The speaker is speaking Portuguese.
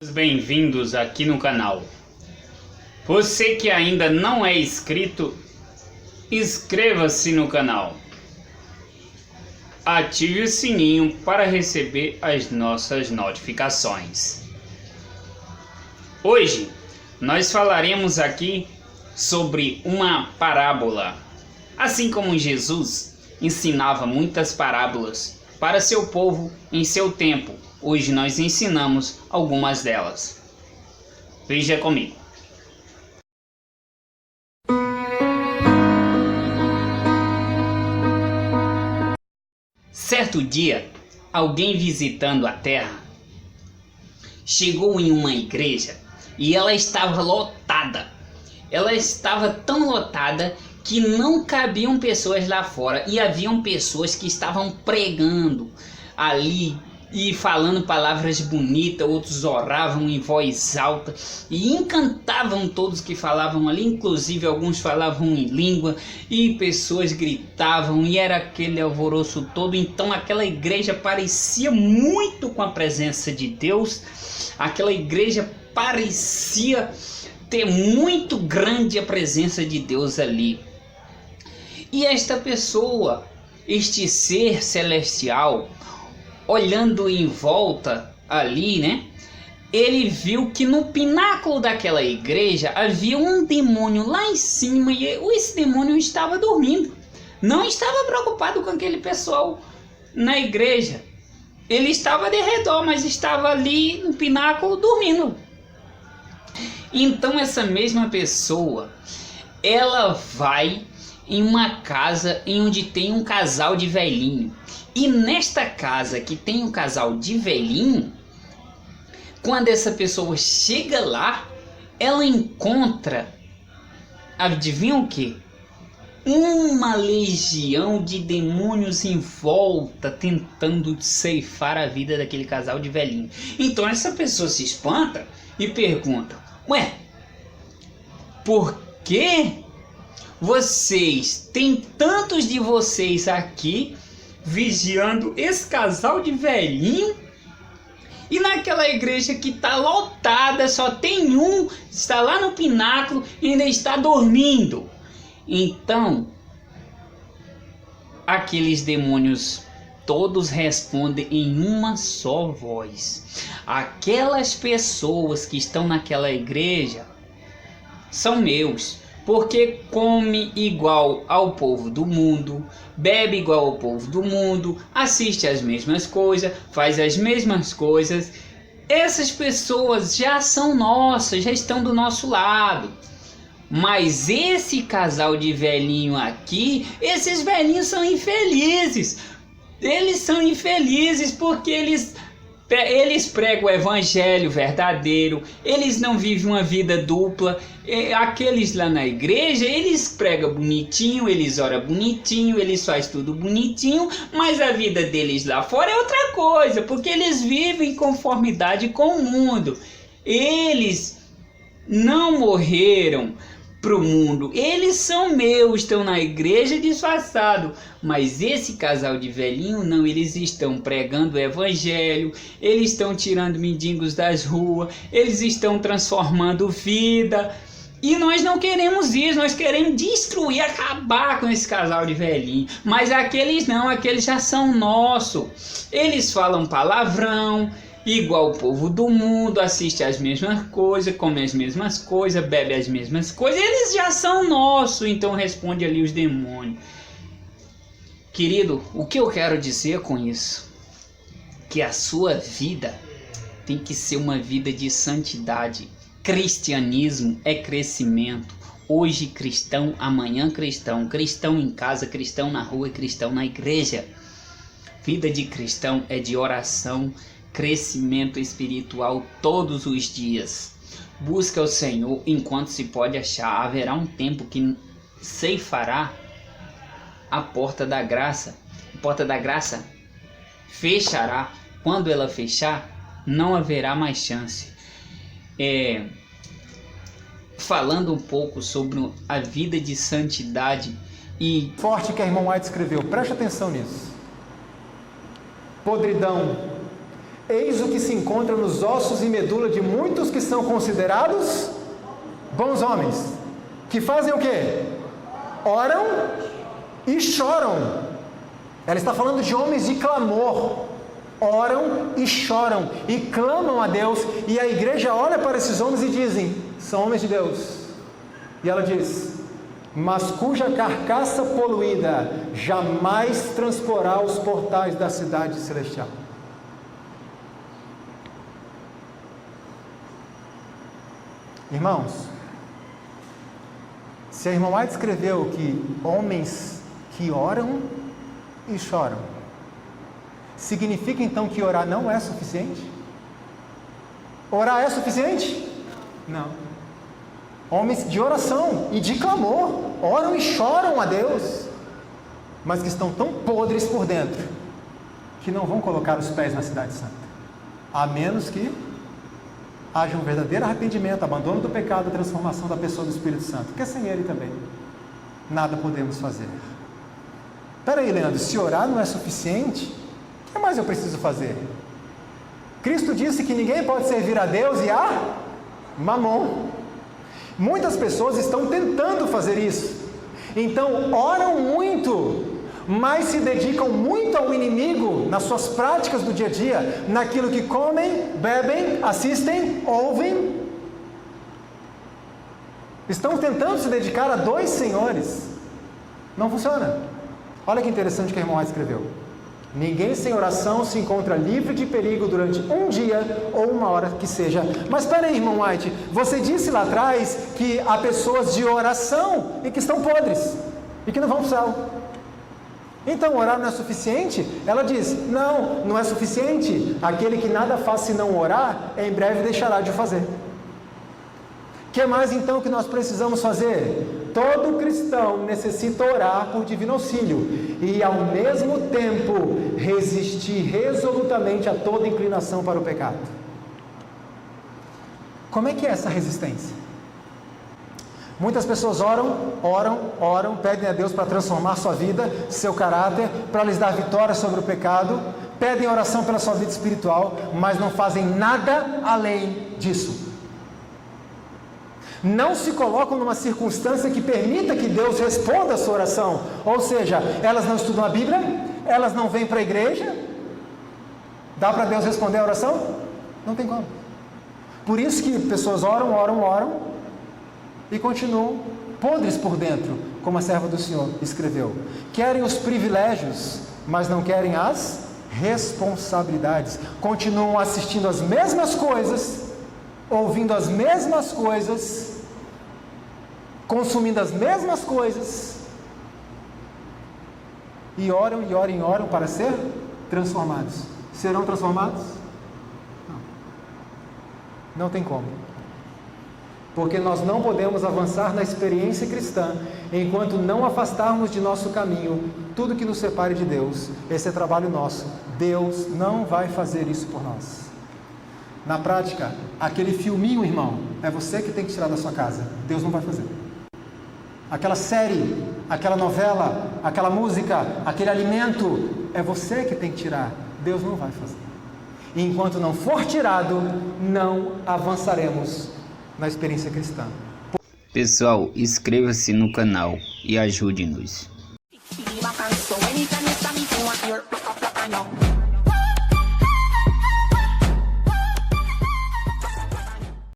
Bem-vindos aqui no canal. Você que ainda não é inscrito, inscreva-se no canal. Ative o sininho para receber as nossas notificações. Hoje nós falaremos aqui sobre uma parábola. Assim como Jesus ensinava muitas parábolas para seu povo em seu tempo, hoje nós ensinamos algumas delas. Veja comigo. Certo dia, alguém visitando a terra chegou em uma igreja e ela estava lotada. Ela estava tão lotada que não cabiam pessoas lá fora, e haviam pessoas que estavam pregando ali e falando palavras bonitas, outros oravam em voz alta e encantavam todos que falavam ali, inclusive alguns falavam em língua e pessoas gritavam e era aquele alvoroço todo. Então aquela igreja parecia muito com a presença de Deus, aquela igreja parecia ter muito grande a presença de Deus ali. E esta pessoa, este ser celestial, olhando em volta ali, né? Ele viu que no pináculo daquela igreja havia um demônio lá em cima e esse demônio estava dormindo. Não estava preocupado com aquele pessoal na igreja. Ele estava de redor, mas estava ali no pináculo dormindo. Então essa mesma pessoa, ela vai em uma casa em onde tem um casal de velhinho. E nesta casa que tem um casal de velhinho, quando essa pessoa chega lá, ela encontra, adivinha o que? Uma legião de demônios em volta, tentando ceifar a vida daquele casal de velhinho. Então essa pessoa se espanta e pergunta: ué, por que vocês, tem tantos de vocês aqui vigiando esse casal de velhinho, e naquela igreja que está lotada só tem um, está lá no pináculo e ainda está dormindo? Então aqueles demônios todos respondem em uma só voz: aquelas pessoas que estão naquela igreja são meus, porque come igual ao povo do mundo, bebe igual ao povo do mundo, assiste as mesmas coisas, faz as mesmas coisas. Essas pessoas já são nossas, já estão do nosso lado. Mas esse casal de velhinho aqui, esses velhinhos são infelizes. Eles são infelizes porque eles pregam o evangelho verdadeiro, eles não vivem uma vida dupla. Aqueles lá na igreja, eles pregam bonitinho, eles oram bonitinho, eles fazem tudo bonitinho, mas a vida deles lá fora é outra coisa, porque eles vivem em conformidade com o mundo. Eles não morreram pro mundo, eles são meus, estão na igreja disfarçado. Mas esse casal de velhinho não, eles estão pregando o evangelho, eles estão tirando mendigos das ruas, eles estão transformando vida. E nós não queremos isso, nós queremos destruir, acabar com esse casal de velhinho. Mas aqueles não, aqueles já são nossos. Eles falam palavrão igual o povo do mundo, assiste as mesmas coisas, come as mesmas coisas, bebe as mesmas coisas. Eles já são nossos. Então responde ali os demônios. Querido, o que eu quero dizer com isso? Que a sua vida tem que ser uma vida de santidade. Cristianismo é crescimento. Hoje cristão, amanhã cristão. Cristão em casa, cristão na rua, cristão na igreja. Vida de cristão é de oração, crescimento espiritual todos os dias. Busca o Senhor enquanto se pode achar. Haverá um tempo que ceifará a porta da graça. A porta da graça fechará. Quando ela fechar, não haverá mais chance. Falando um pouco sobre a vida de santidade e forte que a irmã White escreveu, preste atenção nisso. Podridão, Eis o que se encontra nos ossos e medula de muitos que são considerados bons homens, que fazem o quê? Oram e choram. Ela está falando de homens de clamor. Oram e choram e clamam a Deus, e a igreja olha para esses homens e dizem: são homens de Deus. E ela diz: mas cuja carcaça poluída jamais transporá os portais da cidade celestial. Irmãos, se a irmã White escreveu que homens que oram e choram, significa então que orar não é suficiente? Orar é suficiente? Não. Homens de oração e de clamor oram e choram a Deus, mas que estão tão podres por dentro que não vão colocar os pés na cidade santa, a menos que haja um verdadeiro arrependimento, abandono do pecado, transformação da pessoa do Espírito Santo, porque sem ele também nada podemos fazer. Espera aí, Leandro, se orar não é suficiente, o que mais eu preciso fazer? Cristo disse que ninguém pode servir a Deus e a Mamon. Muitas pessoas estão tentando fazer isso, então oram muito, mas se dedicam muito ao inimigo nas suas práticas do dia a dia, naquilo que comem, bebem, assistem, ouvem. Estão tentando se dedicar a dois senhores. Não funciona. Olha que interessante que a irmã White escreveu: ninguém sem oração se encontra livre de perigo durante um dia ou uma hora que seja. Mas espera aí, irmão White, você disse lá atrás que há pessoas de oração e que estão podres e que não vão para o céu. Então orar não é suficiente? Ela diz: não, não é suficiente. Aquele que nada faz se não orar, em breve deixará de o fazer. O que mais então que nós precisamos fazer? Todo cristão necessita orar por divino auxílio e ao mesmo tempo resistir resolutamente a toda inclinação para o pecado. Como é que é essa resistência? Muitas pessoas oram, pedem a Deus para transformar sua vida, seu caráter, para lhes dar vitória sobre o pecado, pedem oração pela sua vida espiritual, mas não fazem nada além disso. Não se colocam numa circunstância que permita que Deus responda a sua oração, ou seja, elas não estudam a Bíblia, elas não vêm para a igreja. Dá para Deus responder a oração? Não tem como. Por isso que pessoas oram e continuam podres por dentro, como a serva do Senhor escreveu. Querem os privilégios, mas não querem as responsabilidades. Continuam assistindo as mesmas coisas, ouvindo as mesmas coisas, consumindo as mesmas coisas, e oram para ser transformados. Serão transformados? Não tem como. Porque nós não podemos avançar na experiência cristã enquanto não afastarmos de nosso caminho tudo que nos separe de Deus. Esse é trabalho nosso. Deus não vai fazer isso por nós. Na prática, aquele filminho, irmão, é você que tem que tirar da sua casa. Deus não vai fazer. Aquela série, aquela novela, aquela música, aquele alimento, é você que tem que tirar. Deus não vai fazer. E enquanto não for tirado, não avançaremos na experiência cristã. Pessoal, inscreva-se no canal e ajude-nos.